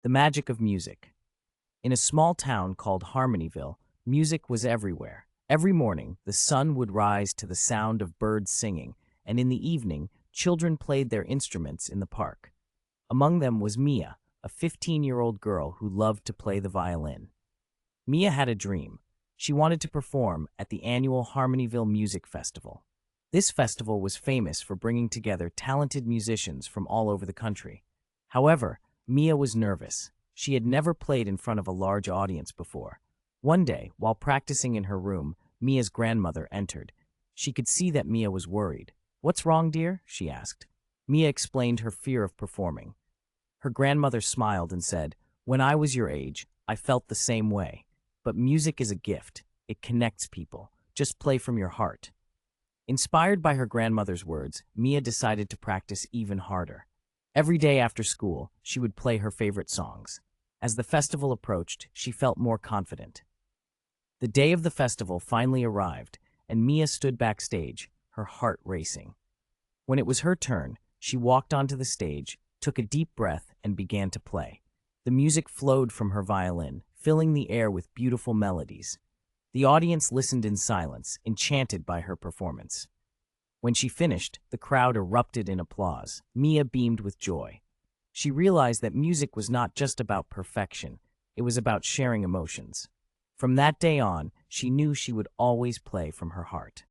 The magic of music. In a small town called Harmonyville, music was everywhere. Every morning, the sun would rise to the sound of birds singing, and in the evening, children played their instruments in the park. Among them was Mia, a 15-year-old girl who loved to play the violin. Mia had a dream. She wanted to perform at the annual Harmonyville Music Festival. This festival was famous for bringing together talented musicians from all over the country. However, Mia was nervous. She had never played in front of a large audience before. One day, while practicing in her room, Mia's grandmother entered. She could see that Mia was worried. "What's wrong, dear?" she asked. Mia explained her fear of performing. Her grandmother smiled and said, "When I was your age, I felt the same way. But music is a gift. It connects people. Just play from your heart." Inspired by her grandmother's words, Mia decided to practice even harder. Every day after school, she would play her favorite songs. As the festival approached, she felt more confident. The day of the festival finally arrived, and Mia stood backstage, her heart racing. When it was her turn, she walked onto the stage, took a deep breath, and began to play. The music flowed from her violin, filling the air with beautiful melodies. The audience listened in silence, enchanted by her performance. When she finished, the crowd erupted in applause. Mia beamed with joy. She realized that music was not just about perfection, it was about sharing emotions. From that day on, she knew she would always play from her heart.